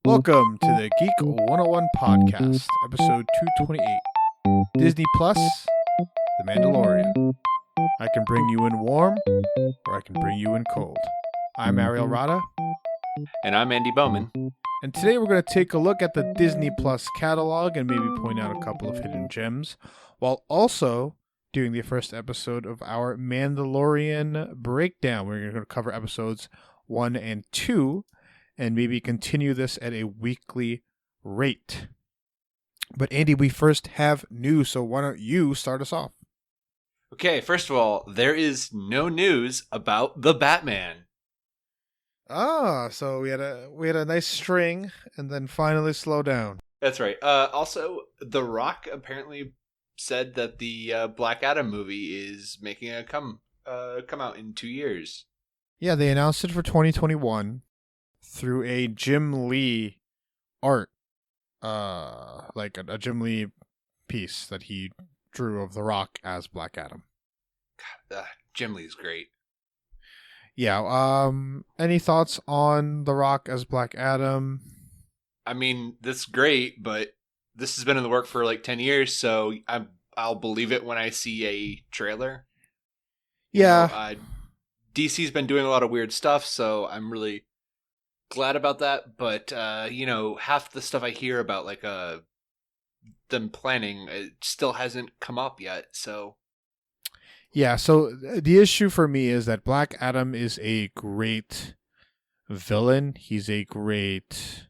Welcome to the Geek 101 podcast, episode 228. Disney Plus The Mandalorian. I can bring you in warm, or I can bring you in cold. I'm Ariel Rada. And I'm Andy Bowman. And today we're going to take a look at the Disney Plus catalog and maybe point out a couple of hidden gems, while also doing the first episode of our Mandalorian breakdown. We're going to cover episodes 1 and 2, and maybe continue this at a weekly rate. But Andy, we first have news, so why don't you start us off? Okay, first of all, there is no news about the Batman. So we had a nice string and then finally slow down. That's right. Also, The Rock apparently said that the Black Adam movie is making a come out in 2 years. Yeah, they announced it for 2021 through a Jim Lee art, like a Jim Lee piece that he drew of The Rock as Black Adam. God, Jim Lee's great. Yeah. Any thoughts on The Rock as Black Adam? I mean, this is great, but this has been in the work for like 10 years, so I'll believe it when I see a trailer. Yeah. DC's been doing a lot of weird stuff, so I'm really glad about that. But half the stuff I hear about like them planning, it still hasn't come up yet. So yeah, so the issue for me is that Black Adam is a great villain. He's a great,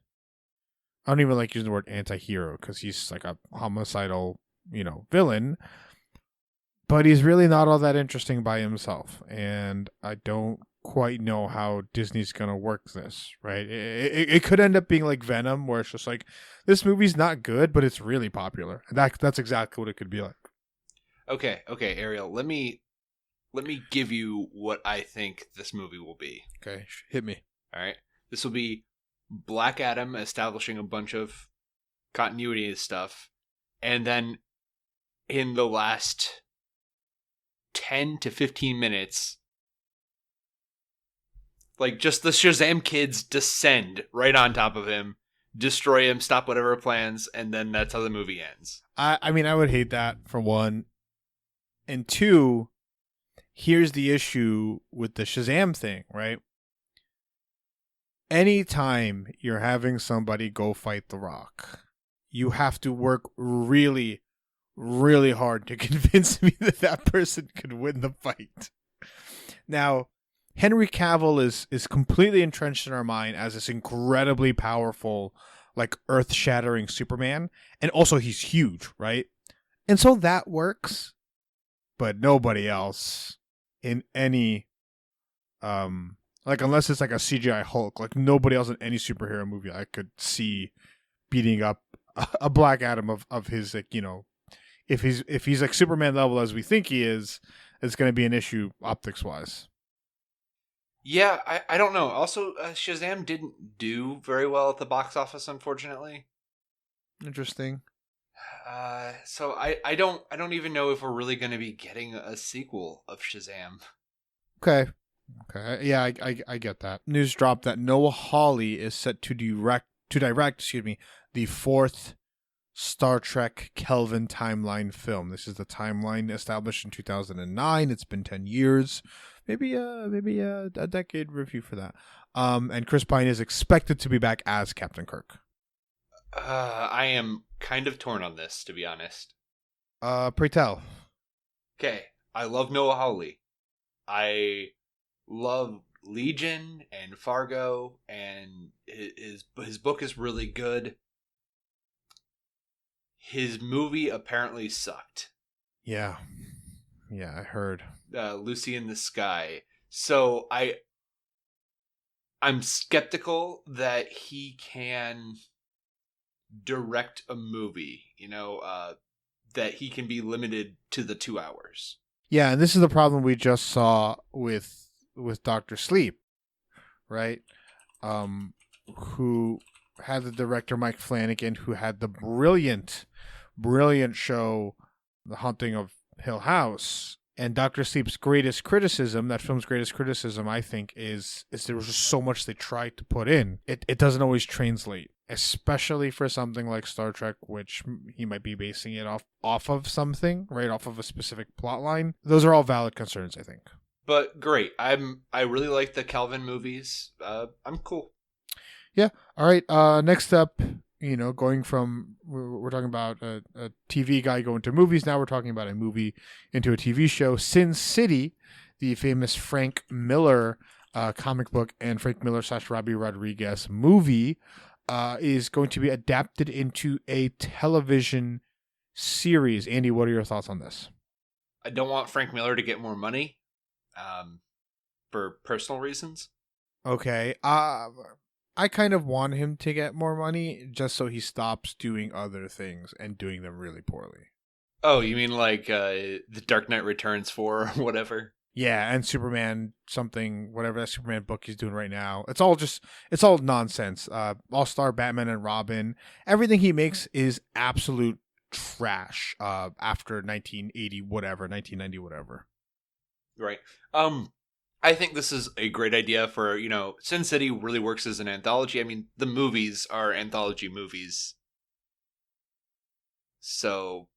I don't even like using the word anti-hero because he's like a homicidal, villain. But he's really not all that interesting by himself. And I don't quite know how Disney's going to work this, right? It could end up being like Venom, where it's just like, this movie's not good, but it's really popular. And that's exactly what it could be like. Okay, Ariel, let me give you what I think this movie will be. Okay, hit me. All right. This will be Black Adam establishing a bunch of continuity and stuff, and then in the last 10 to 15 minutes, like just the Shazam kids descend right on top of him, destroy him, stop whatever plans, and then that's how the movie ends. I mean, I would hate that, for one. And two, here's the issue with the Shazam thing, right? Anytime you're having somebody go fight The Rock, you have to work really, really hard to convince me that person could win the fight. Now, Henry Cavill is completely entrenched in our mind as this incredibly powerful, like earth-shattering Superman. And also he's huge, right? And so that works. But nobody else in any, unless it's like a CGI Hulk, like nobody else in any superhero movie I could see beating up a Black Adam of his, like, if he's like Superman level as we think he is, it's going to be an issue optics wise. Yeah, I don't know. Also, Shazam didn't do very well at the box office, unfortunately. Interesting. So I don't even know if we're really going to be getting a sequel of Shazam. Okay. Yeah, I get that. News dropped that Noah Hawley is set to direct, the fourth Star Trek Kelvin timeline film. This is the timeline established in 2009. It's been 10 years. Maybe a decade review for that. And Chris Pine is expected to be back as Captain Kirk. I am kind of torn on this, to be honest. Pray tell. Okay, I love Noah Hawley. I love Legion and Fargo, and his book is really good. His movie apparently sucked. Yeah, I heard. Lucy in the Sky. So I'm skeptical that he can direct a movie, that he can be limited to the 2 hours. Yeah, and this is the problem we just saw with Dr. Sleep, right? Who had the director Mike Flanagan, who had the brilliant show, The Haunting of Hill House. And Dr. Sleep's greatest criticism, that film's greatest criticism, I think, is there was just so much they tried to put in. It doesn't always translate. especially for something like Star Trek, which he might be basing it off of something, right, off of a specific plot line. Those are all valid concerns, I think. But great. I really like the Calvin movies. I'm cool. Yeah. All right. Next up, going from we're talking about a TV guy going to movies. Now we're talking about a movie into a TV show. Sin City, the famous Frank Miller comic book and Frank Miller / Robbie Rodriguez movie, is going to be adapted into a television series. Andy, what are your thoughts on this? I don't want Frank Miller to get more money, for personal reasons. Okay. I kind of want him to get more money just so he stops doing other things and doing them really poorly. Oh, you mean like the Dark Knight Returns 4 or whatever? Yeah, and Superman something, whatever that Superman book he's doing right now. It's all nonsense. All-Star Batman and Robin. Everything he makes is absolute trash after 1980 whatever, 1990 whatever. Right. I think this is a great idea for, Sin City really works as an anthology. I mean, the movies are anthology movies. So,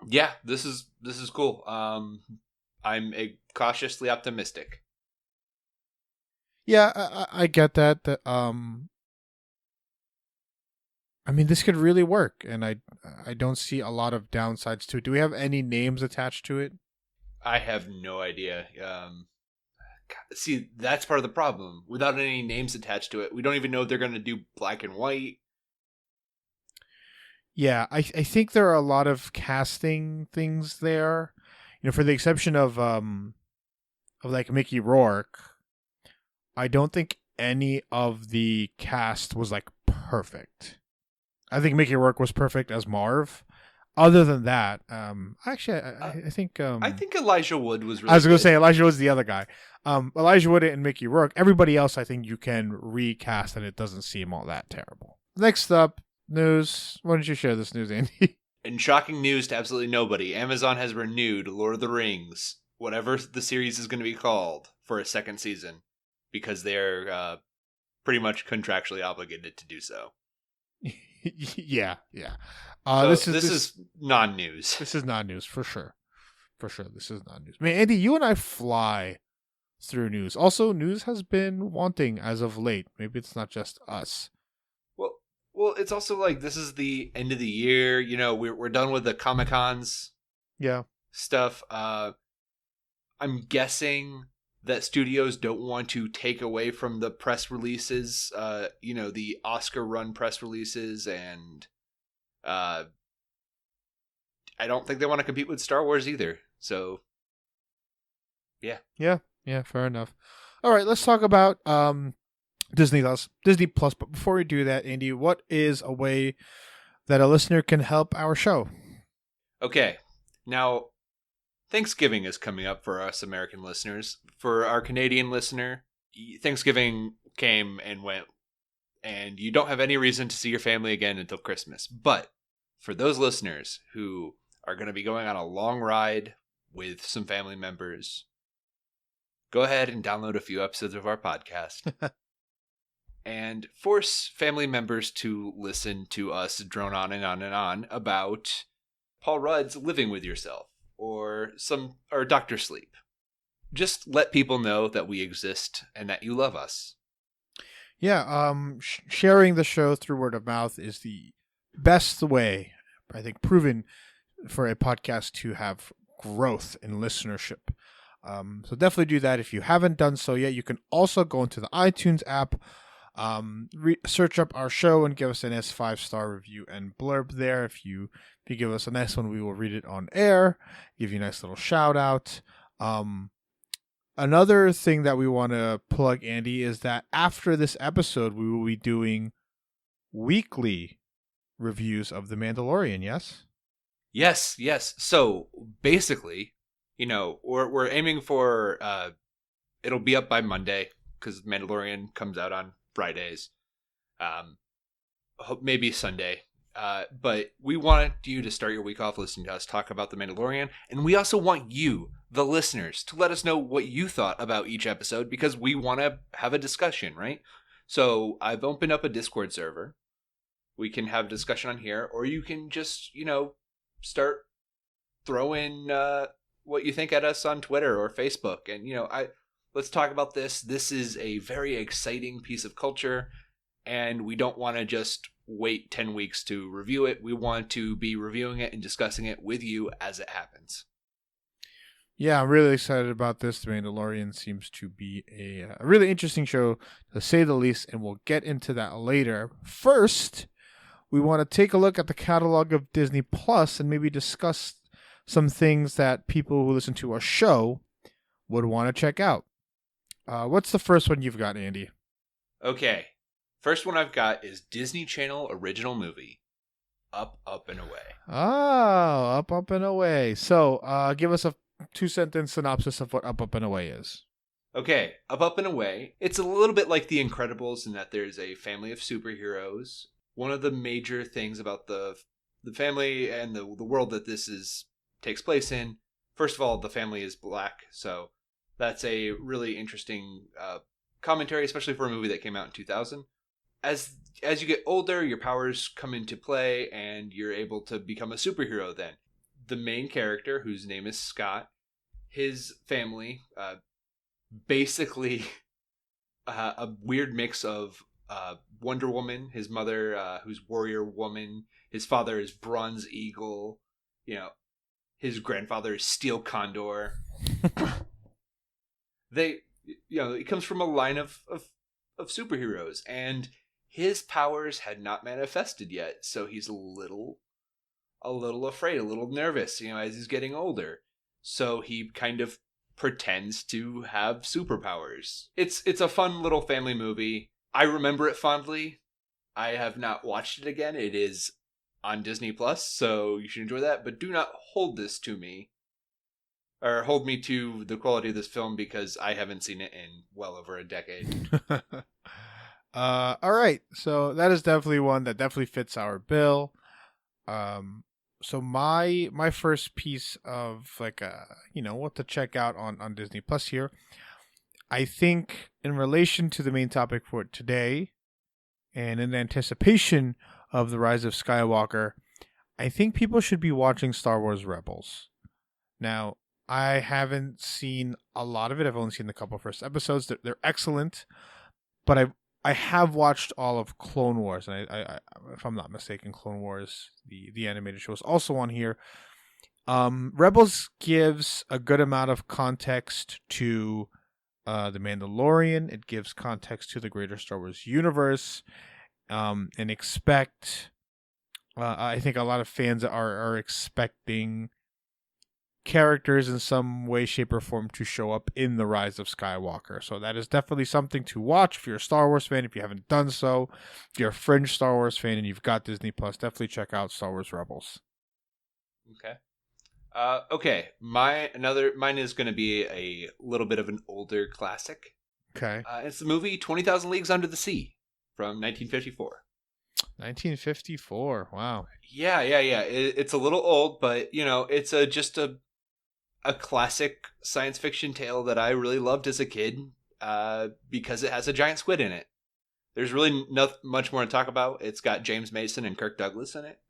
yeah, this is cool. I'm cautiously optimistic. Yeah, I get that. I mean, this could really work, and I don't see a lot of downsides to it. Do we have any names attached to it? I have no idea. See, that's part of the problem. Without any names attached to it, we don't even know if they're going to do black and white. Yeah, I think there are a lot of casting things there. For the exception of like Mickey Rourke, I don't think any of the cast was like perfect. I think Mickey Rourke was perfect as Marv. Other than that, actually, I think I think Elijah Wood was really I was going good. to say Elijah Wood's the other guy. Elijah Wood and Mickey Rourke. Everybody else, I think you can recast, and it doesn't seem all that terrible. Next up, news. Why don't you share this news, Andy? In shocking news to absolutely nobody, Amazon has renewed Lord of the Rings, whatever the series is going to be called, for a second season, because they're pretty much contractually obligated to do so. yeah. So this is non-news. This is non-news for sure. For sure, this is non-news. I mean, Andy, you and I fly through news. Also, news has been wanting as of late. Maybe it's not just us. Well, it's also like this is the end of the year. We're done with the Comic-Cons. Yeah. Stuff. I'm guessing that studios don't want to take away from the press releases. The Oscar run press releases, and I don't think they want to compete with Star Wars either. So, yeah. Yeah, fair enough. All right, let's talk about Disney Plus. But before we do that, Andy, what is a way that a listener can help our show? Okay. Now, Thanksgiving is coming up for us American listeners. For our Canadian listener, Thanksgiving came and went, and you don't have any reason to see your family again until Christmas. But for those listeners who are going to be going on a long ride with some family members, go ahead and download a few episodes of our podcast and force family members to listen to us drone on and on and on about Paul Rudd's Living With Yourself or Dr. Sleep. Just let people know that we exist and that you love us. Yeah, sharing the show through word of mouth is the best way, I think, proven for a podcast to have growth in listenership. So definitely do that if you haven't done so yet. You can also go into the iTunes app, search up our show and give us a nice 5-star review and blurb there. If you give us a nice one, we will read it on air, give you a nice little shout out. Another thing that we want to plug, Andy, is that after this episode, we will be doing weekly reviews of The Mandalorian, yes? Yes. So basically, we're aiming for it'll be up by Monday because Mandalorian comes out on Fridays. Maybe Sunday. But we want you to start your week off listening to us talk about The Mandalorian. And we also want you, the listeners, to let us know what you thought about each episode because we want to have a discussion, right? So I've opened up a Discord server. We can have a discussion on here, or you can just, start throwing what you think at us on Twitter or Facebook. And, let's talk about this. This is a very exciting piece of culture, and we don't want to just wait 10 weeks to review it. We want to be reviewing it and discussing it with you as it happens. Yeah, I'm really excited about this. The Mandalorian seems to be a really interesting show, to say the least, and we'll get into that later. First, we want to take a look at the catalog of Disney Plus and maybe discuss some things that people who listen to our show would want to check out. What's the first one you've got, Andy? Okay. First one I've got is Disney Channel original movie, Up, Up, and Away. Oh, Up, Up, and Away. So give us a 2-sentence synopsis of what Up, Up, and Away is. Okay, Up, Up, and Away. It's a little bit like The Incredibles in that there's a family of superheroes. One of the major things about the family and the world that takes place in, first of all, the family is black, so that's a really interesting commentary, especially for a movie that came out in 2000. As you get older, your powers come into play, and you're able to become a superhero then. The main character, whose name is Scott, his family, basically a weird mix of Wonder Woman, his mother, who's Warrior Woman, his father is Bronze Eagle, his grandfather is Steel Condor. It comes from a line of superheroes, and his powers had not manifested yet, so he's a little afraid, a little nervous, as he's getting older. So he kind of pretends to have superpowers. It's a fun little family movie. I remember it fondly. I have not watched it again. It is on Disney Plus, so you should enjoy that. But do not hold this to me, or hold me to the quality of this film, because I haven't seen it in well over a decade. All right, so that is definitely one that definitely fits our bill. So my first piece of what to check out on Disney Plus here, I think in relation to the main topic for today, and in anticipation of the Rise of Skywalker, I think people should be watching Star Wars Rebels. Now, I haven't seen a lot of it. I've only seen the couple first episodes. They're excellent, but I have watched all of Clone Wars, and I if I'm not mistaken, Clone Wars, the animated show, is also on here. Rebels gives a good amount of context to The Mandalorian. It gives context to the greater Star Wars universe, and I think a lot of fans are expecting characters in some way, shape, or form to show up in The Rise of Skywalker. So that is definitely something to watch if you're a Star Wars fan. If you haven't done so, if you're a fringe Star Wars fan and you've got Disney Plus, definitely check out Star Wars Rebels. Okay. Okay. Mine is going to be a little bit of an older classic. Okay. It's the movie 20,000 Leagues Under the Sea from 1954. 1954. Wow. Yeah. It's a little old, but it's just a classic science fiction tale that I really loved as a kid, because it has a giant squid in it. There's really not much more to talk about. It's got James Mason and Kirk Douglas in it,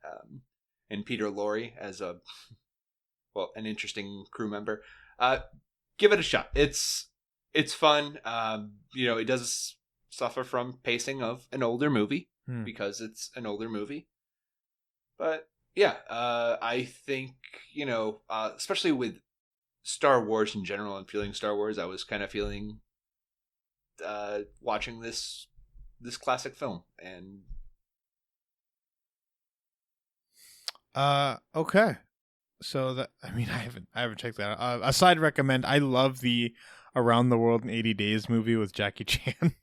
and Peter Lorre as an interesting crew member. Give it a shot. It's fun. It does suffer from pacing of an older movie, because it's an older movie. But yeah, I think, especially with Star Wars in general and feeling Star Wars, I was kind of feeling watching this classic film. And okay. So I haven't checked that out. A side recommend, I love the Around the World in 80 Days movie with Jackie Chan.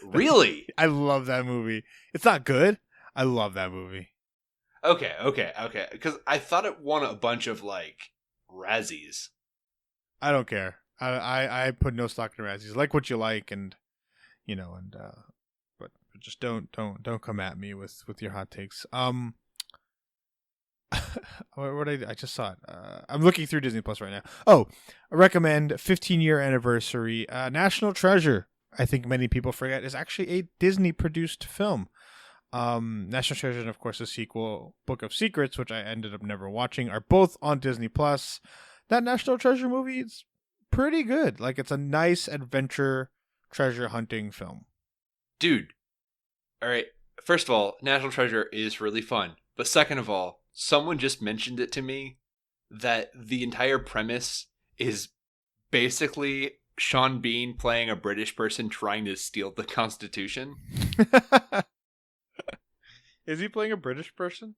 Really? I love that movie. It's not good. I love that movie. Okay. Because I thought it won a bunch of Razzies. I don't care. I put no stock in Razzies. Like what you like, but just don't come at me with your hot takes. I just saw it. I'm looking through Disney Plus right now. Oh, I recommend 15-year anniversary, National Treasure I think many people forget, is actually a Disney-produced film. National Treasure and, of course, the sequel, Book of Secrets, which I ended up never watching, are both on Disney Plus. That National Treasure movie is pretty good. Like, it's a nice adventure treasure hunting film. Dude, all right. First of all, National Treasure is really fun. But second of all, someone just mentioned it to me that the entire premise is basically Sean Bean playing a British person trying to steal the Constitution. Is he playing a British person?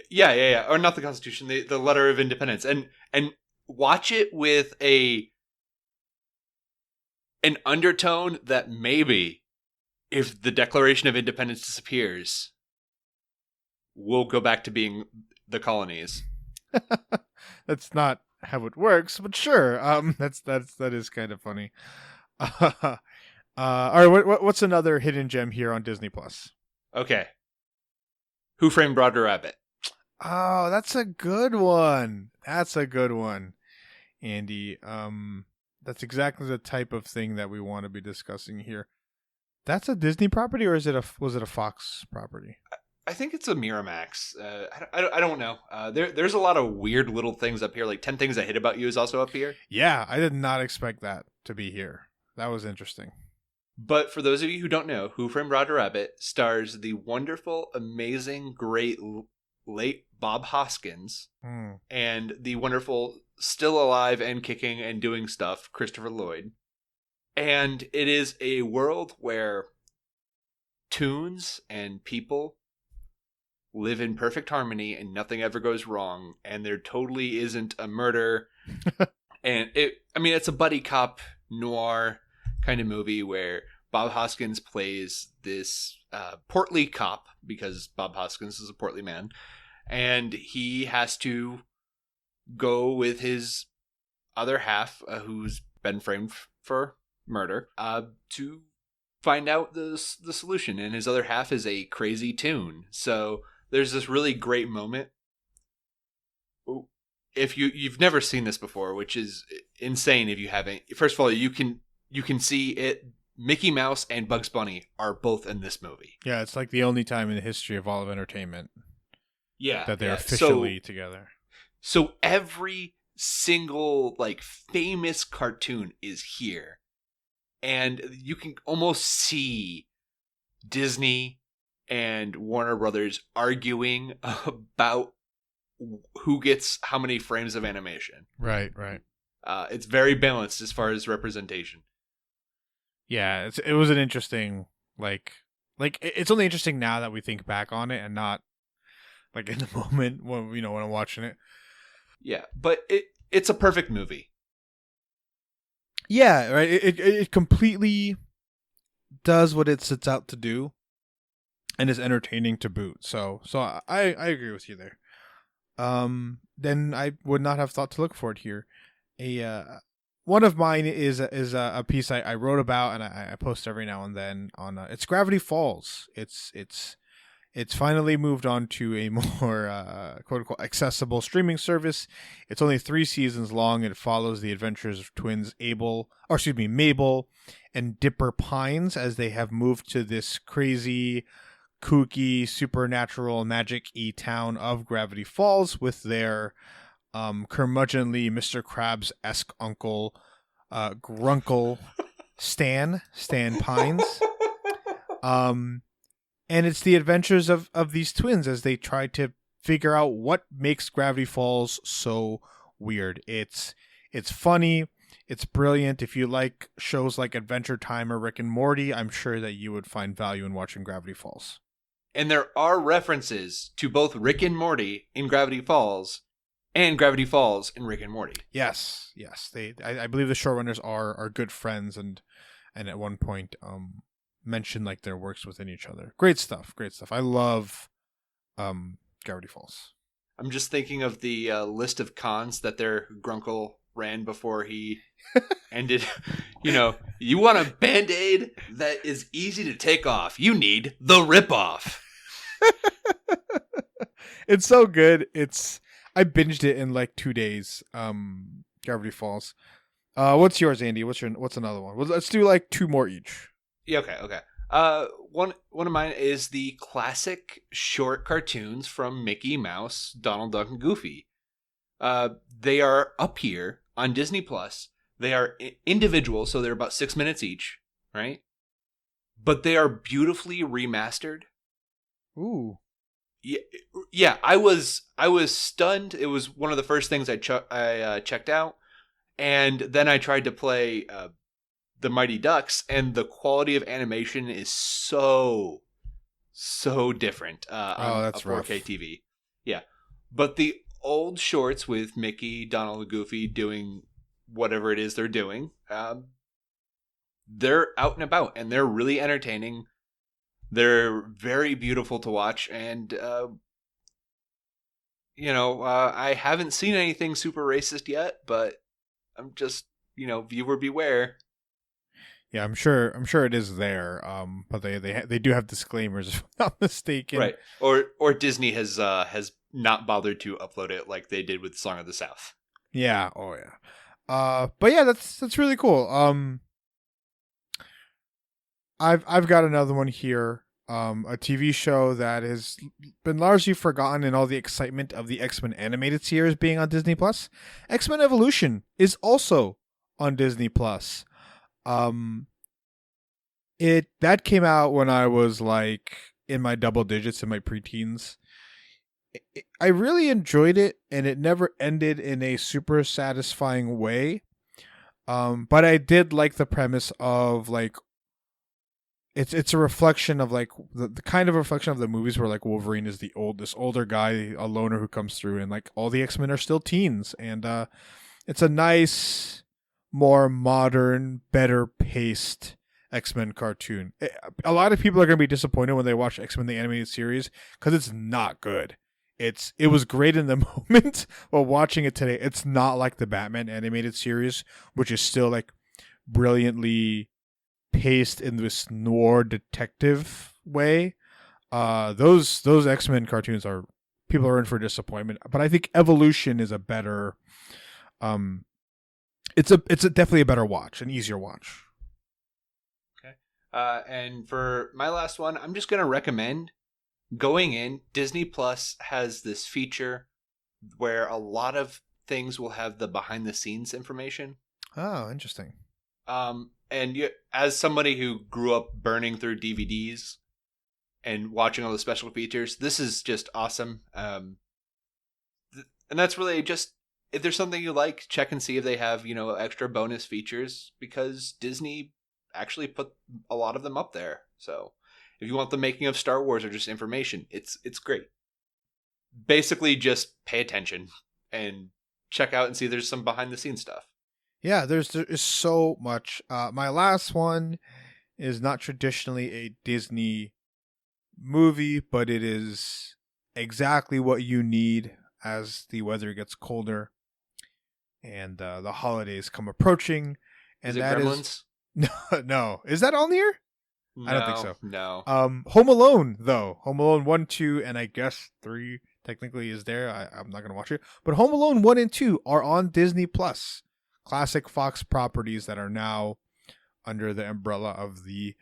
Yeah. Or not the Constitution, the Letter of Independence. And watch it with an undertone that maybe if the Declaration of Independence disappears, we'll go back to being the colonies. That's not how it works, but sure. That is kind of funny. All right. What's another hidden gem here on Disney Plus? Okay. Who Framed Roger Rabbit? Oh, that's a good one. Andy. That's exactly the type of thing that we want to be discussing here. That's a Disney property, or was it a Fox property? I think it's a Miramax. I don't know. There's a lot of weird little things up here. Like 10 Things I Hate About You is also up here. Yeah, I did not expect that to be here. That was interesting. But for those of you who don't know, Who Framed Roger Rabbit stars the wonderful, amazing, great late Bob Hoskins and the wonderful, still alive and kicking and doing stuff, Christopher Lloyd. And it is a world where tunes and people live in perfect harmony and nothing ever goes wrong, and there totally isn't a murder. And it's a buddy cop noir kind of movie where Bob Hoskins plays this portly cop, because Bob Hoskins is a portly man, and he has to go with his other half, who's been framed for murder, to find out the solution. And his other half is a crazy tune. So there's this really great moment. If you've never seen this before, which is insane if you haven't. First of all, you can see it. Mickey Mouse and Bugs Bunny are both in this movie. Yeah, it's like the only time in the history of all of entertainment that they're officially together. So every single famous cartoon is here. And you can almost see Disney and Warner Brothers arguing about who gets how many frames of animation. Right. It's very balanced as far as representation. Yeah, it was an interesting, it's only interesting now that we think back on it and not in the moment when I'm watching it. Yeah, but it's a perfect movie. Yeah, right. It completely does what it sets out to do, and is entertaining to boot. So I agree with you there. Then I would not have thought to look for it here. One of mine is a piece I wrote about, and I post every now and then on. It's Gravity Falls. It's finally moved on to a more quote unquote accessible streaming service. It's only 3 seasons long. It follows the adventures of twins Mabel and Dipper Pines as they have moved to this crazy, kooky, supernatural, magic-y town of Gravity Falls with their curmudgeonly Mr. Krabs-esque uncle, Grunkle Stan Pines. And it's the adventures of these twins as they try to figure out what makes Gravity Falls so weird. It's funny. It's brilliant. If you like shows like Adventure Time or Rick and Morty, I'm sure that you would find value in watching Gravity Falls. And there are references to both Rick and Morty in Gravity Falls and Gravity Falls in Rick and Morty. Yes. I believe the showrunners are good friends and at one point mention their works within each other. Great stuff. I love Gravity Falls. I'm just thinking of the list of cons that their Grunkle ran before he ended. You want a Band-Aid that is easy to take off. You need the rip-off. It's so good. I binged it in 2 days. Gravity Falls. What's yours, Andy? What's another one? Well, let's do like two more each. Yeah, okay, okay. One of mine is the classic short cartoons from Mickey Mouse, Donald Duck, and Goofy. They are up here on Disney Plus. They are individual, so they're about 6 minutes each, right? But they are beautifully remastered. Ooh. Yeah, yeah. I was stunned. It was one of the first things I checked out, and then I tried to play the Mighty Ducks, and the quality of animation is so different Oh, on a that's 4K rough. TV. Yeah, but the old shorts with Mickey, Donald, and Goofy doing whatever it is they're doing, they're out and about, and they're really entertaining. They're very beautiful to watch, and I haven't seen anything super racist yet, but I'm just, viewer beware. Yeah, I'm sure. I'm sure it is there. But they do have disclaimers, if I'm not mistaken. Right. Or Disney has not bothered to upload it like they did with Song of the South. Yeah. Oh yeah. But yeah, that's really cool. I've got another one here. A TV show that has been largely forgotten in all the excitement of the X-Men animated series being on Disney Plus. X-Men Evolution is also on Disney Plus. Um, it that came out when I was like in my double digits in my preteens. I really enjoyed it, and it never ended in a super satisfying way. But I did like the premise of like it's a reflection of like the kind of reflection of the movies where like Wolverine is this older guy, a loner who comes through, and like all the X-Men are still teens, and it's a nice, more modern, better paced X-Men cartoon. A lot of people are going to be disappointed when they watch X-Men the animated series because it's not good. It was great in the moment, while watching it today, it's not like the Batman animated series, which is still like brilliantly paced in this noir detective way. Those X-Men cartoons are people are in for disappointment, but I think Evolution is a better um it's definitely a better watch, an easier watch. Okay. And for my last one, I'm just gonna recommend going in. Disney Plus has this feature where a lot of things will have the behind the scenes information. Oh, interesting. And as somebody who grew up burning through DVDs and watching all the special features, this is just awesome. And that's really just, if there's something you like, check and see if they have, extra bonus features, because Disney actually put a lot of them up there. So if you want the making of Star Wars or just information, it's great. Basically, just pay attention and check out and see if there's some behind the scenes stuff. Yeah, there is so much. My last one is not traditionally a Disney movie, but it is exactly what you need as the weather gets colder and the holidays come approaching. And Is it that Gremlins? is no. Is that on here? No, I don't think so. No. Home Alone though. Home Alone 1, 2, and I guess 3 technically is there. I'm not gonna watch it. But Home Alone 1 and 2 are on Disney Plus. Classic Fox properties that are now under the umbrella of the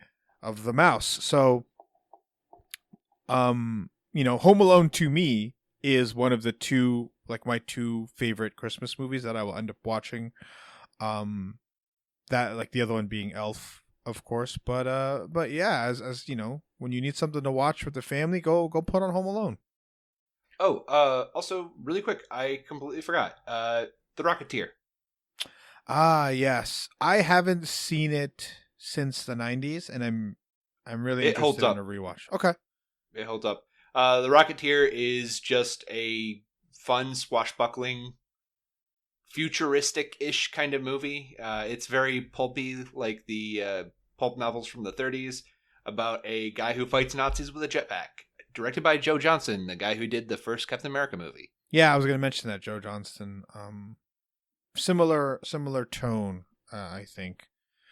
mouse. So Home Alone to me is one of the two, like my two favorite Christmas movies that I will end up watching. That like the other one being Elf, of course. But yeah, as you know, when you need something to watch with the family, go put on Home Alone. Oh, also really quick, I completely forgot. The Rocketeer. Ah, yes. I haven't seen it since the 90s, and I'm really It holds interested in up. a rewatch. Okay. It holds up. The Rocketeer is just a fun, swashbuckling, futuristic-ish kind of movie. It's very pulpy, like the pulp novels from the 30s, about a guy who fights Nazis with a jetpack. Directed by Joe Johnston, the guy who did the first Captain America movie. Yeah, I was going to mention that Joe Johnston. Similar tone, I think.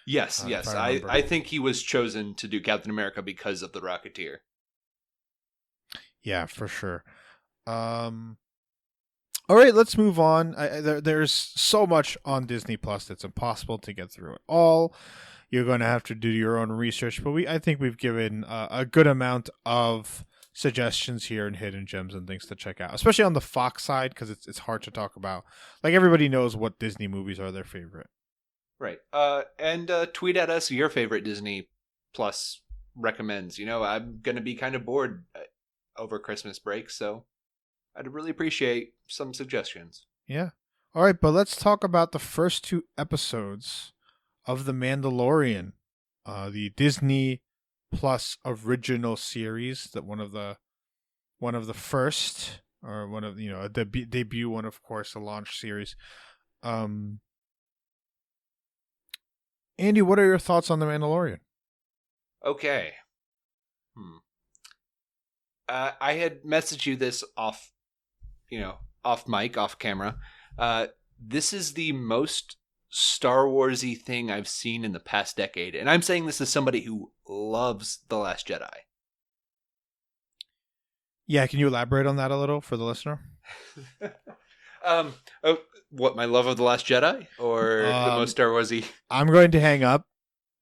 Yes. I think he was chosen to do Captain America because of the Rocketeer. Yeah, for sure. All right, let's move on. There's so much on Disney Plus that's impossible to get through it all. You're going to have to do your own research, but I think we've given a good amount of suggestions here and hidden gems and things to check out, especially on the Fox side because it's hard to talk about. Like everybody knows what Disney movies are their favorite. Right. And tweet at us your favorite Disney Plus recommends. I'm going to be kind of bored over Christmas break, so I'd really appreciate some suggestions. Yeah. All right, but let's talk about the first two episodes of The Mandalorian, the Disney Plus original series that one of the first, or one of a debut one, of course, a launch series. Andy, what are your thoughts on The Mandalorian? Okay. I had messaged you this off mic, off camera. This is the most Star Warsy thing I've seen in the past decade, and I'm saying this as somebody who loves The Last Jedi. Yeah, can you elaborate on that a little for the listener? What, my love of The Last Jedi, or the most Star Warsy? I'm going to hang up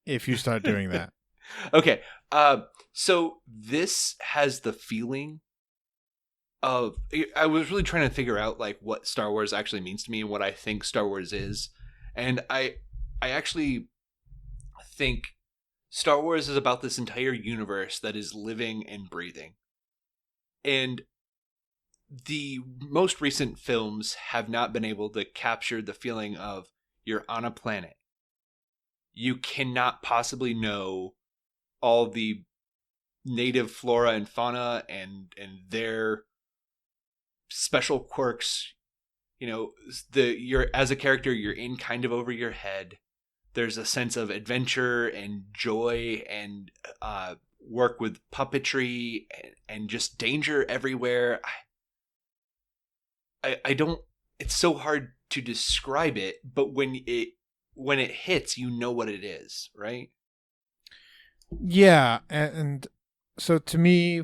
if you start doing that. Okay. So this has the feeling of, I was really trying to figure out like what Star Wars actually means to me and what I think Star Wars is. And I actually think Star Wars is about this entire universe that is living and breathing. And the most recent films have not been able to capture the feeling of you're on a planet. You cannot possibly know all the native flora and fauna and their special quirks. You're, as a character, you're in kind of over your head. There's a sense of adventure and joy and work with puppetry and just danger everywhere. I don't, it's so hard to describe it, but when it hits, you know what it is, right? Yeah, and so to me,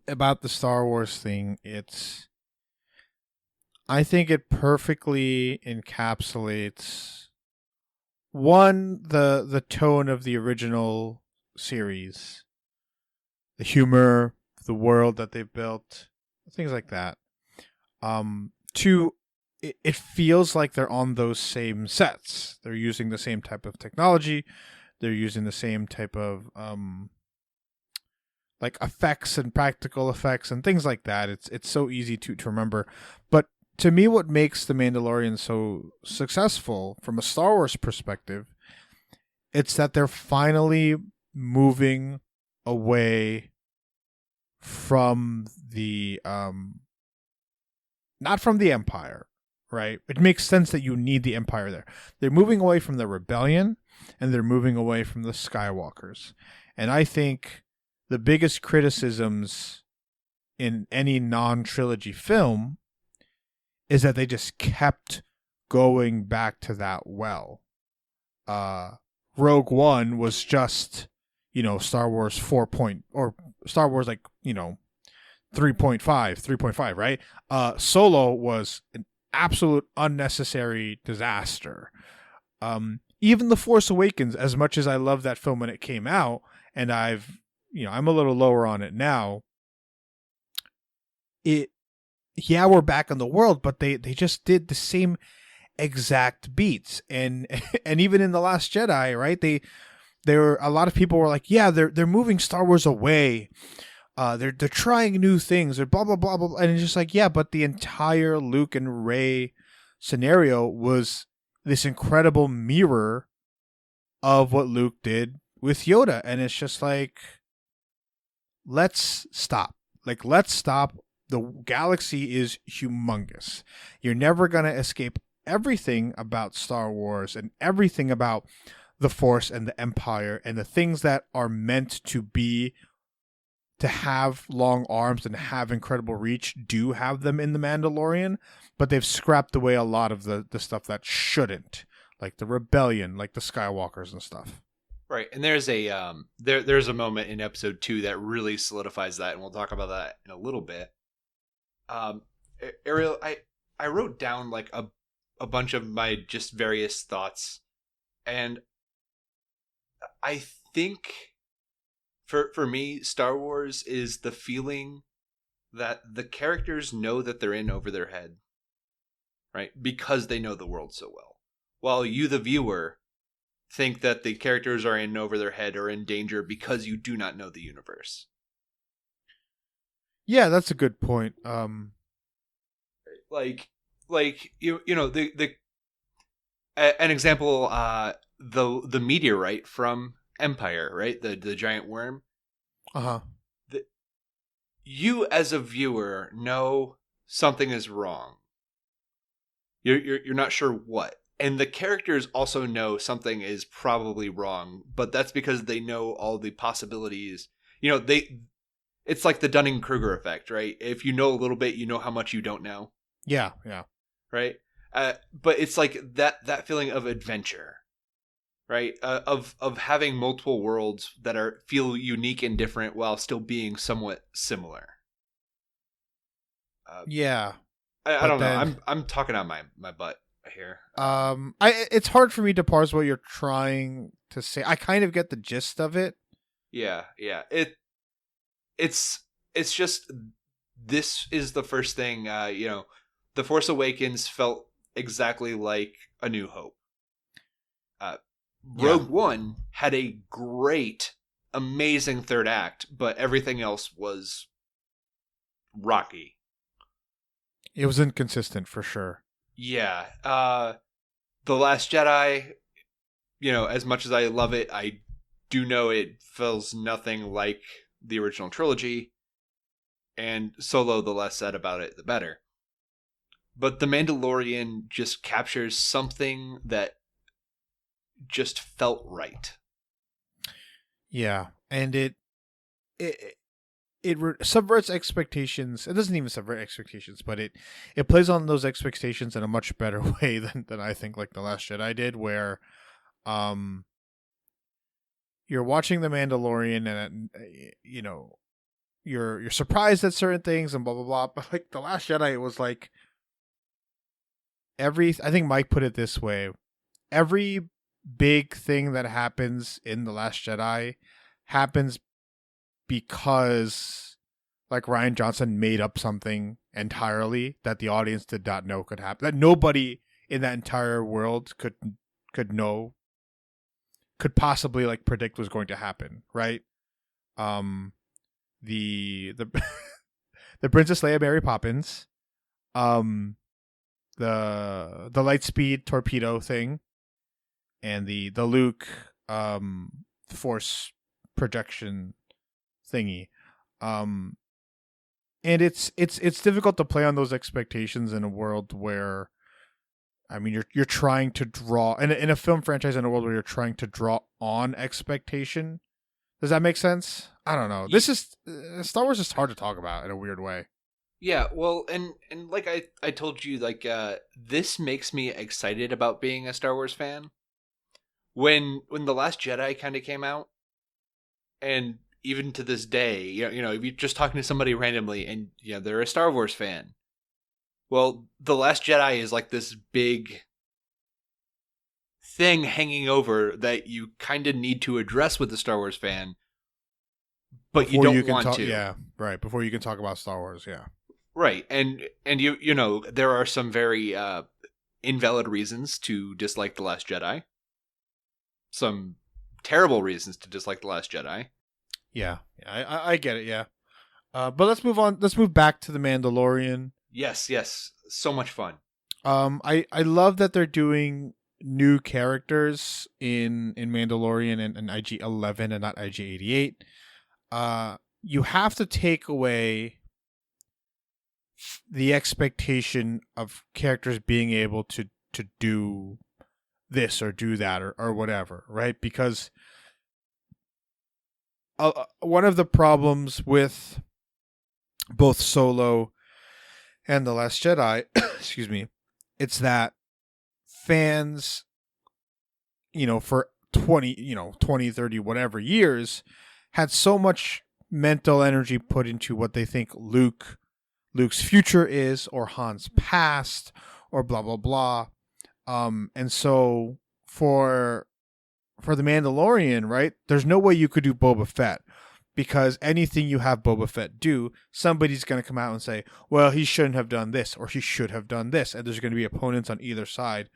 about the Star Wars thing, I think it perfectly encapsulates one, the tone of the original series, the humor, the world that they've built, things like that. Two, it feels like they're on those same sets. They're using the same type of technology. They're using the same type of like effects and practical effects and things like that. It's so easy to remember. But to me, what makes The Mandalorian so successful from a Star Wars perspective, it's that they're finally moving away from the not from the Empire, right? It makes sense that you need the Empire there. They're moving away from the Rebellion, and they're moving away from the Skywalkers. And I think the biggest criticisms in any non-trilogy film is that they just kept going back to that well. Rogue One was just, Star Wars 4 point, or Star Wars 3.5, right? Solo was an absolute unnecessary disaster. Even The Force Awakens, as much as I love that film when it came out, and I'm a little lower on it now. We're back in the world, but they just did the same exact beats, and even in The Last Jedi, right? A lot of people were like, yeah, they're moving Star Wars away. They're trying new things. They're blah blah blah blah, and it's just like, yeah, but the entire Luke and Rey scenario was this incredible mirror of what Luke did with Yoda, and it's just like, let's stop. Let's stop. The galaxy is humongous. You're never gonna escape everything about Star Wars and everything about the Force and the Empire and the things that are meant to have long arms and have incredible reach do have them in The Mandalorian, but they've scrapped away a lot of the stuff that shouldn't, like the Rebellion, like the Skywalkers and stuff. Right, and there's a there's a moment in episode 2 that really solidifies that, and we'll talk about that in a little bit. Ariel, I wrote down like a bunch of my just various thoughts, and I think for me, Star Wars is the feeling that the characters know that they're in over their head, right? Because they know the world so well. While you, the viewer, think that the characters are in over their head or in danger because you do not know the universe. Yeah, that's a good point. Like you know the an example, the meteorite from Empire, right? The giant worm. Uh-huh. The, you as a viewer know something is wrong. You're not sure what. And the characters also know something is probably wrong, but that's because they know all the possibilities. You know, it's like the Dunning-Kruger effect, right? If you know a little bit, you know how much you don't know, Yeah, yeah. right? But it's like that feeling of adventure, right? Of having multiple worlds that feel unique and different while still being somewhat similar. Yeah. I But don't know. then I'm talking on my butt here. it's hard for me to parse what you're trying to say. I kind of get the gist of it. Yeah. It's just, this is the first thing. The Force Awakens felt exactly like A New Hope. Rogue One had a great, amazing third act, but everything else was rocky. It was inconsistent for sure. Yeah. The Last Jedi, as much as I love it, I do know it feels nothing like the original trilogy. And Solo, the less said about it, the better. But The Mandalorian just captures something that just felt right. Yeah, and it subverts expectations. It doesn't even subvert expectations, but it plays on those expectations in a much better way than I think like The Last Jedi did, where you're watching The Mandalorian and you're surprised at certain things and blah blah blah. But like The Last Jedi, it was like I think Mike put it this way: every big thing that happens in The Last Jedi happens because like Rian Johnson made up something entirely that the audience did not know could happen, that nobody in that entire world could know, could possibly like predict was going to happen, right? The the Princess Leia Mary Poppins, the Lightspeed torpedo thing, and the Luke force projection thingy. And it's difficult to play on those expectations in a world where, I mean, you're trying to draw in a film franchise, in a world where you're trying to draw on expectation. Does that make sense? I don't know. This is Star Wars is hard to talk about in a weird way. Yeah, well, and like I told you, like this makes me excited about being a Star Wars fan. When The Last Jedi kind of came out, and even to this day, if you're just talking to somebody randomly and they're a Star Wars fan, well, The Last Jedi is like this big thing hanging over that you kind of need to address with the Star Wars fan, but before you don't want to. Yeah, right. Before you can talk about Star Wars, yeah. Right, and there are some very invalid reasons to dislike The Last Jedi. Some terrible reasons to dislike The Last Jedi. Yeah, I get it. Yeah, but let's move on. Let's move back to The Mandalorian. Yes, so much fun. I love that they're doing new characters in Mandalorian and IG-11 and not IG-88. You have to take away the expectation of characters being able to do this or do that or whatever, right? Because one of the problems with both Solo and The Last Jedi, excuse me, it's that fans, for 20, 30, whatever years, had so much mental energy put into what they think Luke Luke's future is, or Han's past, or blah blah blah. And so for the Mandalorian, right? There's no way you could do Boba Fett, because anything you have Boba Fett do, somebody's going to come out and say, well, he shouldn't have done this, or he should have done this, and there's going to be opponents on either side.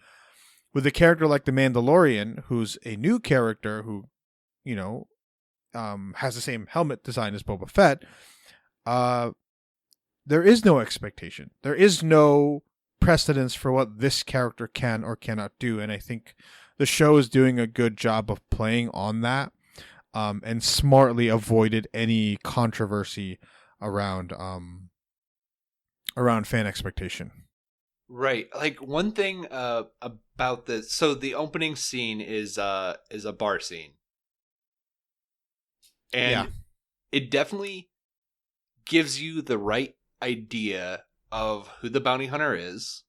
With a character like the Mandalorian, who's a new character who, you know, has the same helmet design as Boba Fett, there is no expectation. There is no precedence for what this character can or cannot do, and I think the show is doing a good job of playing on that, and smartly avoided any controversy around fan expectation. Right. Like one thing about this, so the opening scene is a bar scene. And Yeah. it definitely gives you the right idea of who the bounty hunter is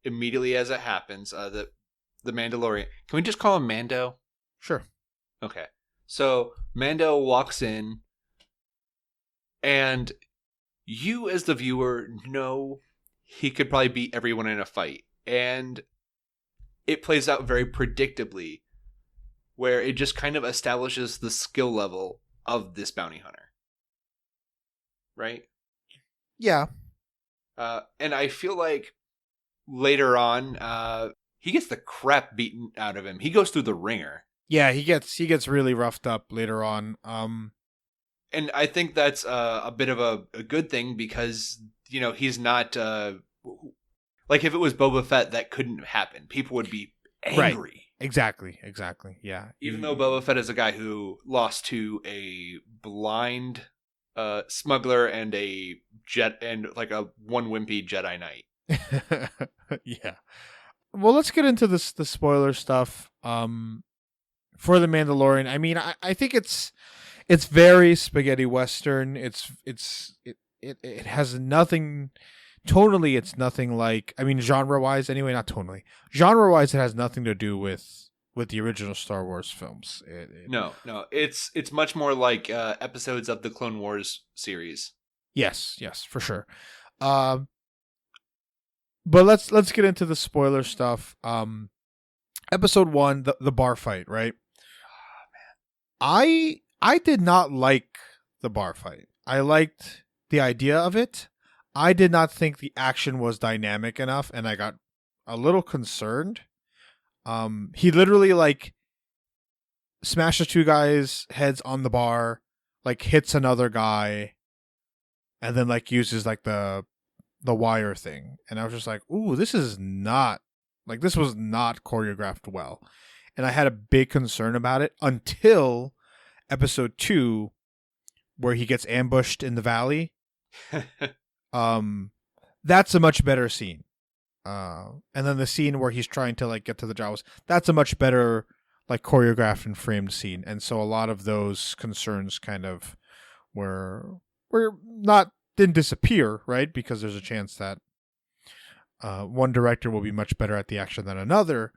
immediately as it happens. The Mandalorian. Can we just call him Mando? Sure. Okay. So Mando walks in, and you as the viewer know he could probably beat everyone in a fight. And it plays out very predictably, where it just kind of establishes the skill level of this bounty hunter. Right? Yeah. And I feel like later on, he gets the crap beaten out of him. He goes through the ringer. Yeah, he gets really roughed up later on. And I think that's a bit of a good thing, because, you know, he's not... like, if it was Boba Fett, that couldn't happen. People would be angry. Right. Exactly. Yeah. Even though Boba Fett is a guy who lost to a blind smuggler and a jet and like a one wimpy Jedi Knight. Yeah. Well, let's get into the spoiler stuff. For the Mandalorian, I mean, I think it's very spaghetti western. It has nothing. Tonally, it's nothing like. I mean, genre wise, anyway, not tonally. Genre wise, it has nothing to do with the original Star Wars films. No, it's much more like episodes of the Clone Wars series. Yes, for sure. But let's get into the spoiler stuff. Episode 1, the bar fight, right? Oh, man. I did not like the bar fight. I liked the idea of it. I did not think the action was dynamic enough, and I got a little concerned. He literally like smashes 2 guys' heads on the bar, like hits another guy, and then like uses like the wire thing. And I was just like, ooh, this was not choreographed well. And I had a big concern about it until episode 2, where he gets ambushed in the valley. That's a much better scene. And then the scene where he's trying to like get to the Jawas, that's a much better like choreographed and framed scene. And so a lot of those concerns kind of didn't disappear, right? Because there's a chance that one director will be much better at the action than another.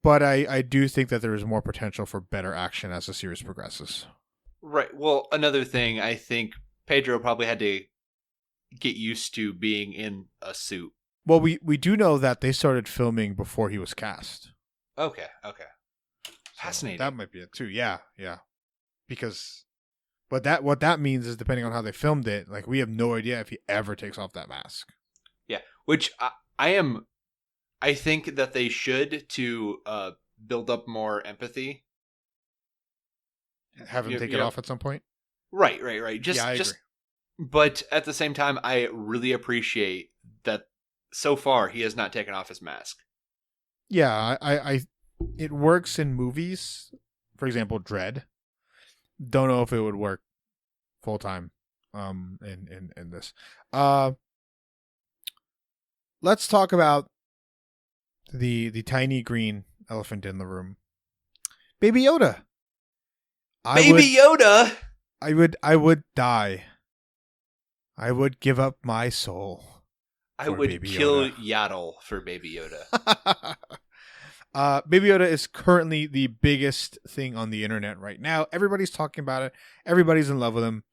But I do think that there is more potential for better action as the series progresses. Right. Well, another thing, I think Pedro probably had to get used to being in a suit. Well, we do know that they started filming before he was cast. Okay. Fascinating. So that might be it too. Yeah. Because, what that means is, depending on how they filmed it, like, we have no idea if he ever takes off that mask. Yeah, which I think that they should, to build up more empathy. Have him take it off at some point. Right. Just, I agree. But at the same time, I really appreciate that so far he has not taken off his mask. Yeah, I it works in movies. For example, Dread. Don't know if it would work full time in this. Let's talk about the tiny green elephant in the room. Baby Yoda. Yoda. I would die. I would give up my soul. I would kill Yaddle for Baby Yoda. Baby Yoda is currently the biggest thing on the internet right now. Everybody's talking about it. Everybody's in love with him.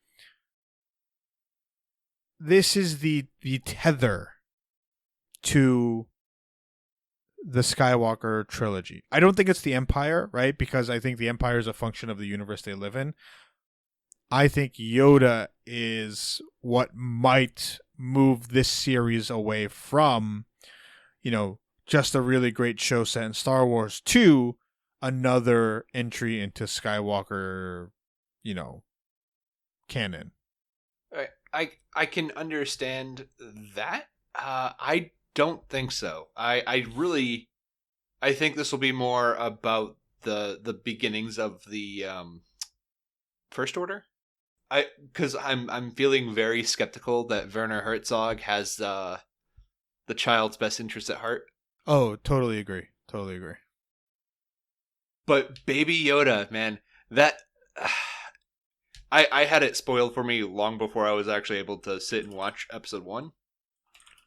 this is the tether to the Skywalker trilogy. I don't think it's the Empire, right? Because I think the Empire is a function of the universe they live in. I think Yoda is what might move this series away from, just a really great show set in Star Wars to another entry into Skywalker, canon. I can understand that. I don't think so. I think this will be more about the beginnings of the First Order. Because I'm feeling very skeptical that Werner Herzog has the child's best interest at heart. Oh, totally agree. But Baby Yoda, man, that I had it spoiled for me long before I was actually able to sit and watch episode 1.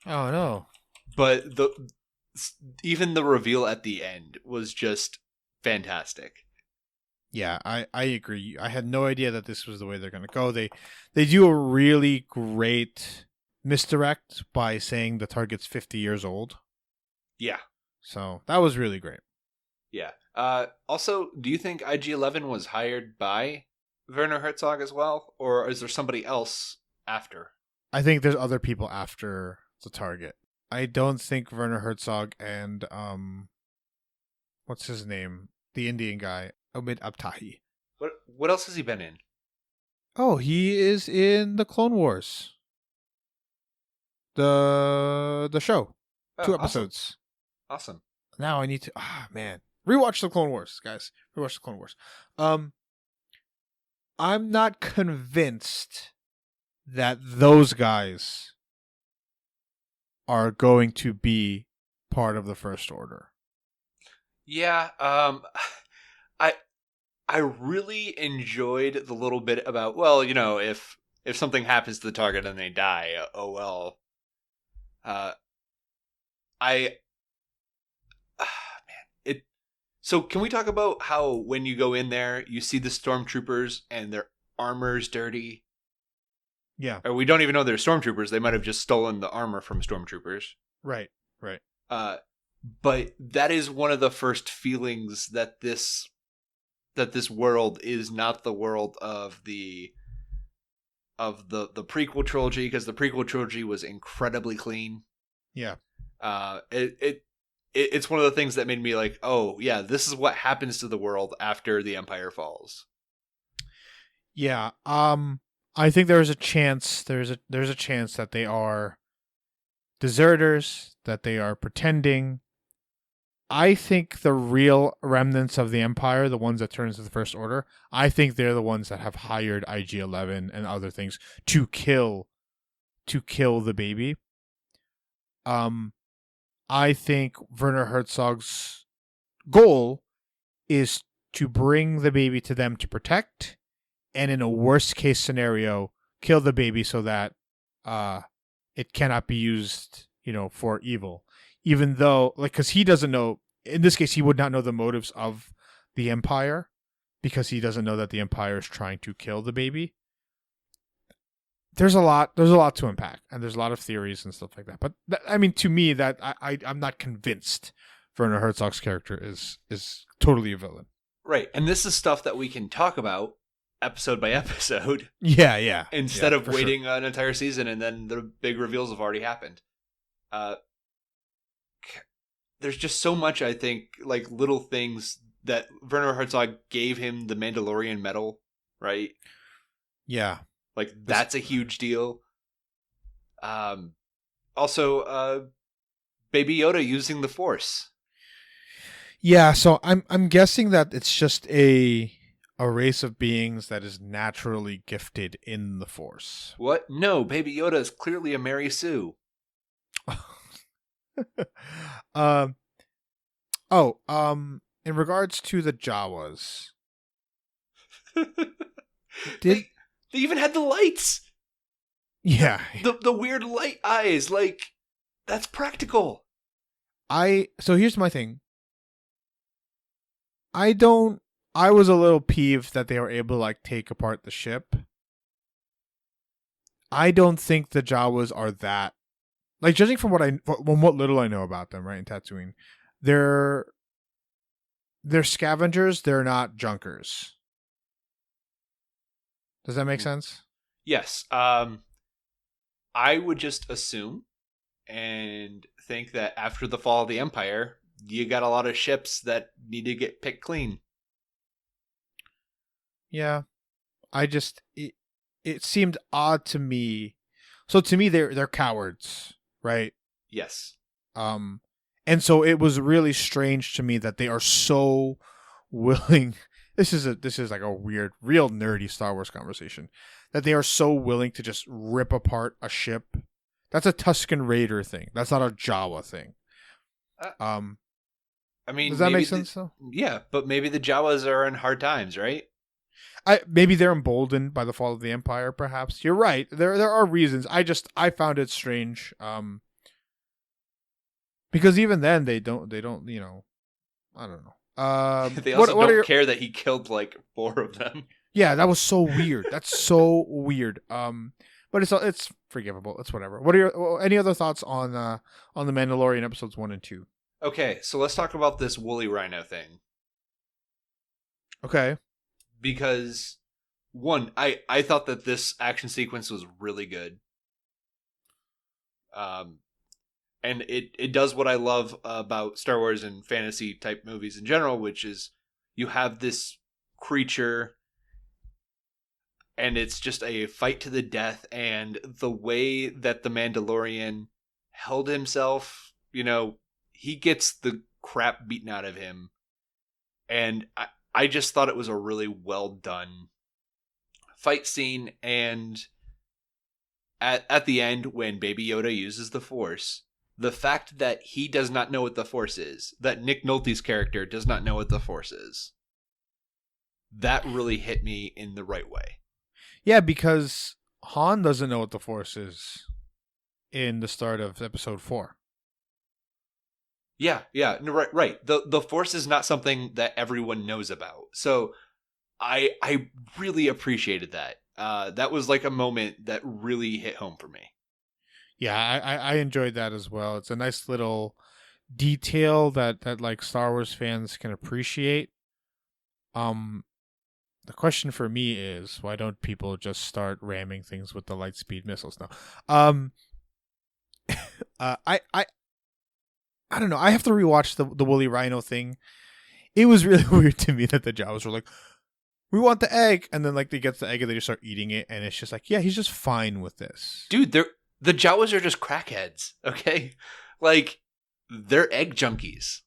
Oh no! But even the reveal at the end was just fantastic. Yeah, I agree. I had no idea that this was the way they're going to go. They do a really great misdirect by saying the target's 50 years old. Yeah. So that was really great. Yeah. Also, do you think IG-11 was hired by Werner Herzog as well? Or is there somebody else after? I think there's other people after the target. I don't think Werner Herzog and, what's his name? The Indian guy. Omid Abtahi. What else has he been in? Oh, he is in the Clone Wars. The show. 2 episodes. Awesome. Now I need to rewatch the Clone Wars, guys. Rewatch the Clone Wars. I'm not convinced that those guys are going to be part of the First Order. Yeah, I really enjoyed the little bit about, if something happens to the target and they die, oh well. So can we talk about how when you go in there, you see the stormtroopers and their armor's dirty? Yeah. Or we don't even know they're stormtroopers. They might have just stolen the armor from stormtroopers. Right. But that is one of the first feelings that this world is not the world of the prequel trilogy, because the prequel trilogy was incredibly clean. Yeah. It's one of the things that made me like, oh yeah, this is what happens to the world after the Empire falls. Yeah. I think there's a chance that they are deserters, that they are pretending. I think the real remnants of the Empire, the ones that turn into the First Order, I think they're the ones that have hired IG-11 and other things to kill the baby. I think Werner Herzog's goal is to bring the baby to them to protect, and in a worst case scenario, kill the baby so that it cannot be used, for evil. Even though, because he doesn't know, in this case, he would not know the motives of the Empire, because he doesn't know that the Empire is trying to kill the baby. There's a lot to unpack, and there's a lot of theories and stuff like that. But to me, that I'm not convinced Werner Herzog's character is totally a villain. Right, and this is stuff that we can talk about episode by episode. Yeah. Instead of waiting an entire season and then the big reveals have already happened. There's just so much, I think, like little things that Werner Herzog gave him the Mandalorian medal, right? Yeah. Like, that's a huge deal. Also, Baby Yoda using the Force. Yeah, so I'm guessing that it's just a race of beings that is naturally gifted in the Force. What? No, Baby Yoda is clearly a Mary Sue. In regards to the Jawas, they even had the lights. Yeah. The weird light eyes, like, that's practical. So here's my thing. I was a little peeved that they were able to, like, take apart the ship. I don't think the Jawas are that, like, judging from what little I know about them, right, in Tatooine, they're scavengers. They're not junkers. Does that make sense? Yes. I would just assume and think that after the fall of the Empire, you got a lot of ships that need to get picked clean. Yeah. It seemed odd to me. So to me, they're cowards, right? Yes. And so it was really strange to me that they are so willing. This is like a weird, real nerdy Star Wars conversation. That they are so willing to just rip apart a ship. That's a Tusken Raider thing. That's not a Jawa thing. I mean, does that make sense? Though? Yeah, but maybe the Jawas are in hard times, right? Maybe they're emboldened by the fall of the Empire. Perhaps you're right. There are reasons. I found it strange. Because even then they don't. You know, I don't know. They also don't care that he killed like 4 of them. Yeah, that was so weird. That's so weird. But it's forgivable. It's whatever. What are any other thoughts on the Mandalorian episodes 1 and 2? Okay, so let's talk about this woolly rhino thing. Okay. Because one, I thought that this action sequence was really good. And it does what I love about Star Wars and fantasy type movies in general, which is you have this creature and it's just a fight to the death, and the way that the Mandalorian held himself, you know, he gets the crap beaten out of him. And I just thought it was a really well done fight scene. And at the end, when Baby Yoda uses the Force, the fact that he does not know what the Force is, that Nick Nolte's character does not know what the Force is, that really hit me in the right way. Yeah, because Han doesn't know what the Force is in the start of episode 4. Yeah, no, right. The Force is not something that everyone knows about. So I really appreciated that. That was like a moment that really hit home for me. Yeah, I enjoyed that as well. It's a nice little detail that like Star Wars fans can appreciate. The question for me is, why don't people just start ramming things with the light speed missiles now? I don't know. I have to rewatch the woolly rhino thing. It was really weird to me that the Jawas were like, "We want the egg," and then like they get the egg and they just start eating it, and it's just like, yeah, he's just fine with this. Dude, the Jawas are just crackheads, okay? Like, they're egg junkies.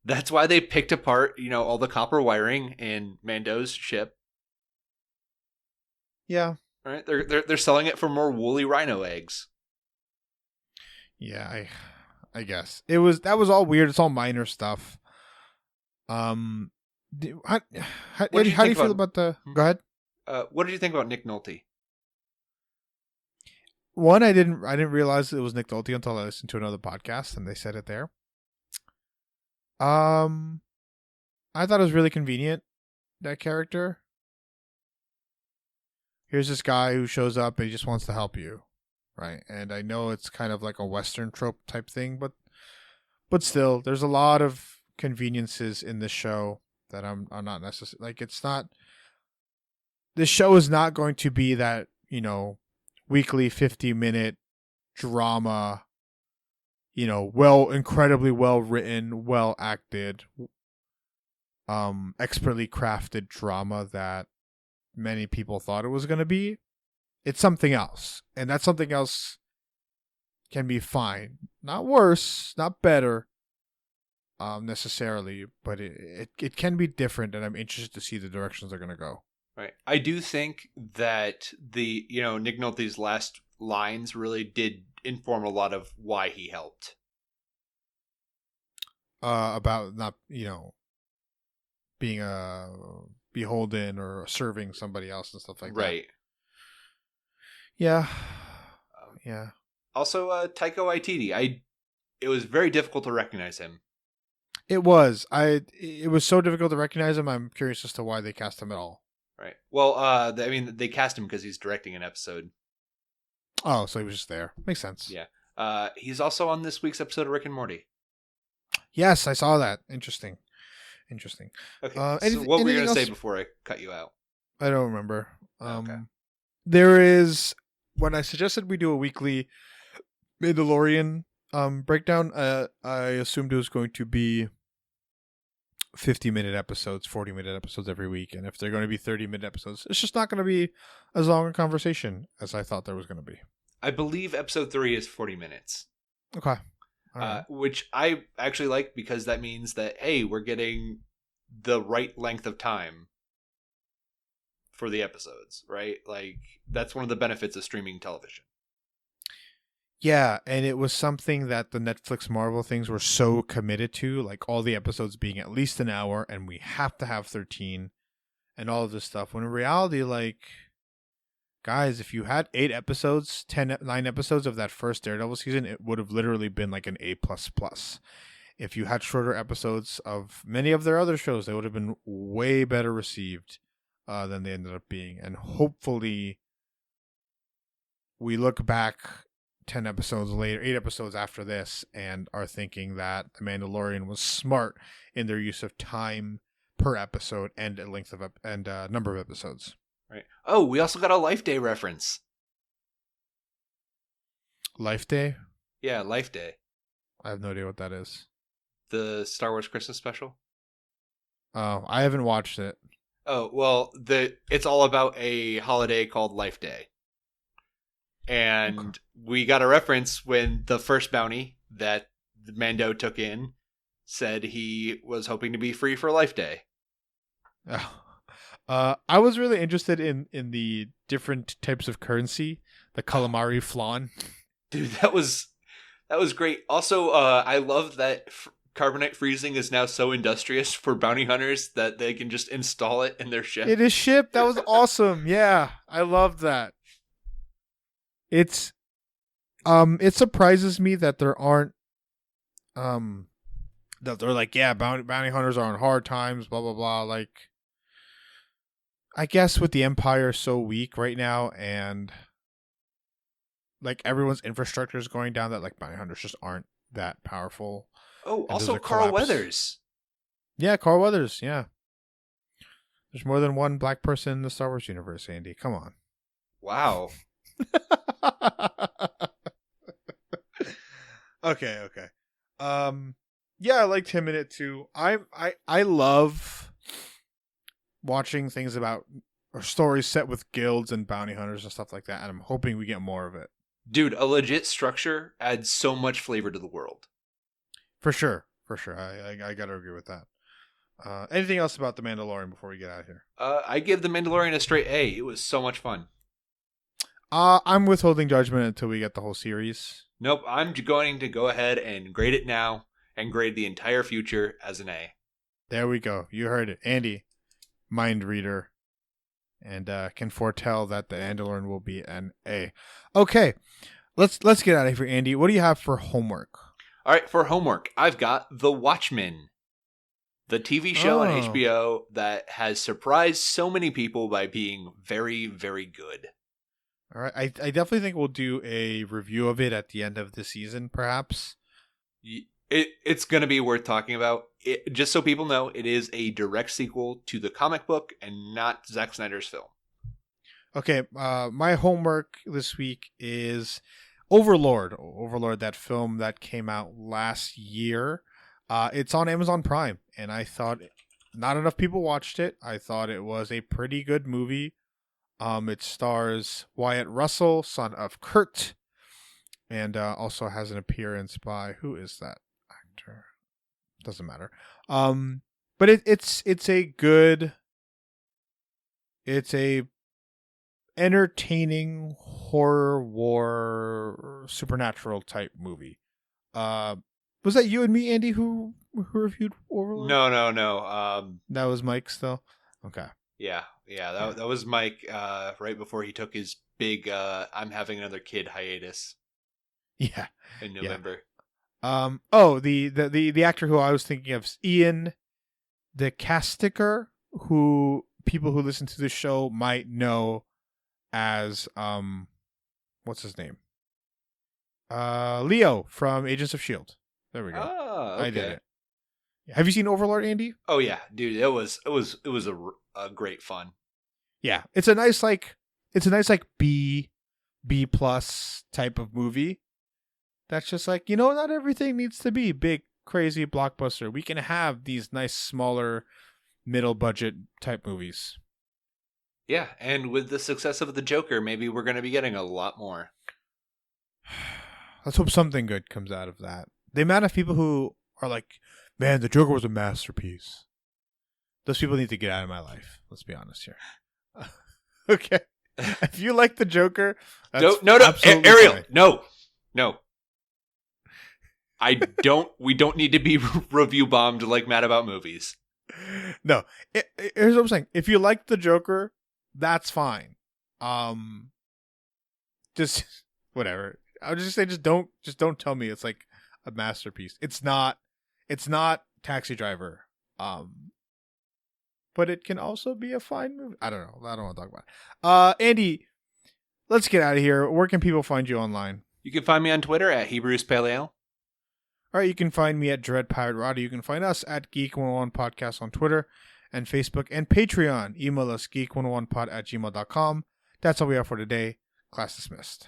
That's why they picked apart, you know, all the copper wiring in Mando's ship. Yeah. All right, they're selling it for more woolly rhino eggs. Yeah, I guess that was all weird. It's all minor stuff. How do you feel about the? Go ahead. What did you think about Nick Nolte? One, I didn't realize it was Nick Nolte until I listened to another podcast and they said it there. I thought it was really convenient, that character. Here's this guy who shows up and he just wants to help you, right? And I know it's kind of like a Western trope type thing, but still, there's a lot of conveniences in this show that I'm not necessarily like. It's not. This show is not going to be that, you know, weekly 50-minute drama. You know, incredibly well written, well acted, expertly crafted drama that many people thought it was going to be. It's something else, and that something else can be fine, not worse, not better, necessarily, but it can be different, and I'm interested to see the directions they're going to go. Right. I do think that Nick Nolte's last lines really did inform a lot of why he helped. About not, being beholden or serving somebody else and stuff like that. Right. Yeah. Yeah. Also, Taika Waititi. It was very difficult to recognize him. It was. It was so difficult to recognize him. I'm curious as to why they cast him at all. Right. Well, they cast him because he's directing an episode. Oh, so he was just there. Makes sense. Yeah. He's also on this week's episode of Rick and Morty. Yes, I saw that. Interesting. Okay. So what were you going to say before I cut you out? I don't remember. Okay. There is, when I suggested we do a weekly Mandalorian breakdown, I assumed it was going to be 50-minute episodes, 40-minute episodes every week. And if they're going to be 30-minute episodes, it's just not going to be as long a conversation as I thought there was going to be. I believe episode 3 is 40 minutes. Okay. Right. Which I actually like because that means that, hey, we're getting the right length of time for the episodes, right? Like, that's one of the benefits of streaming television. Yeah, and it was something that the Netflix Marvel things were so committed to, like all the episodes being at least an hour, and we have to have 13, and all of this stuff. When in reality, like, guys, if you had 8 episodes, 9 episodes of that first Daredevil season, it would have literally been like an A++. If you had shorter episodes of many of their other shows, they would have been way better received than they ended up being. And hopefully, we look back 10 episodes later, 8 episodes after this, and are thinking that The Mandalorian was smart in their use of time per episode and length of number of episodes. Right. Oh, we also got a Life Day reference. Life Day? Yeah, Life Day. I have no idea what that is. The Star Wars Christmas special? Oh, I haven't watched it. Oh, well, it's all about a holiday called Life Day. And we got a reference when the first bounty that Mando took in said he was hoping to be free for Life Day. I was really interested in the different types of currency, the calamari flan. Dude, that was great. Also, I love that carbonite freezing is now so industrious for bounty hunters that they can just install it in their ship. It is shipped. That was awesome. Yeah, I loved that. It surprises me that there aren't that they're like, yeah, bounty hunters are on hard times, blah blah blah. Like, I guess with the Empire so weak right now, and like everyone's infrastructure is going down, that like bounty hunters just aren't that powerful. Oh, also Carl Weathers. Yeah, Carl Weathers. Yeah, there's more than one black person in the Star Wars universe. Andy, come on. Wow. Okay. Yeah, I liked him in it too. I love watching things about or stories set with guilds and bounty hunters and stuff like that, and I'm hoping we get more of it. Dude, a legit structure adds so much flavor to the world. For sure. I gotta agree with that. Anything else about The Mandalorian before we get out of here? I give The Mandalorian a straight A. It was so much fun. I'm withholding judgment until we get the whole series. Nope, I'm going to go ahead and grade it now and grade the entire future as an A. There we go. You heard it. Andy, mind reader, and can foretell that the Mandalorian will be an A. Okay, let's get out of here, Andy. What do you have for homework? All right, for homework, I've got The Watchmen, the TV show on HBO that has surprised so many people by being very, very good. All right, I definitely think we'll do a review of it at the end of the season, perhaps. It's going to be worth talking about. Just so people know, it is a direct sequel to the comic book and not Zack Snyder's film. Okay, my homework this week is Overlord. Overlord, that film that came out last year. It's on Amazon Prime, and I thought not enough people watched it. I thought it was a pretty good movie. It stars Wyatt Russell, son of Kurt, and also has an appearance by, who is that actor? Doesn't matter. But it's a entertaining horror war supernatural type movie. Was that you and me, Andy, who reviewed Overlord? No. That was Mike still? Okay. Yeah. That was Mike right before he took his big I'm having another kid hiatus. Yeah. In November. Yeah. The actor who I was thinking of is Ian DeCasticker, who people who listen to the show might know as what's his name? Leo from Agents of Shield. There we go. Oh, okay. I did it. Have you seen Overlord, Andy? Oh yeah, dude, it was a great fun. Yeah, it's a nice like B plus type of movie. That's just like, not everything needs to be big, crazy blockbuster. We can have these nice, smaller, middle budget type movies. Yeah, and with the success of the Joker, maybe we're going to be getting a lot more. Let's hope something good comes out of that. The amount of people who are like, man, the Joker was a masterpiece. Those people need to get out of my life. Let's be honest here. Okay. If you like the Joker, that's no, Ariel, fine. no. We don't need to be review bombed like Mad About Movies. No. Here's what I'm saying. If you like the Joker, that's fine. Just whatever. I would just say just don't tell me it's like a masterpiece. It's not Taxi Driver. But it can also be a fine movie. I don't know. I don't want to talk about it. Andy, let's get out of here. Where can people find you online? You can find me on Twitter at Hebrews Paleo. All right, you can find me at Dread Pirate Roddy. You can find us at Geek 101 Podcast on Twitter and Facebook and Patreon. Email us geek101pod@gmail.com. That's all we have for today. Class dismissed.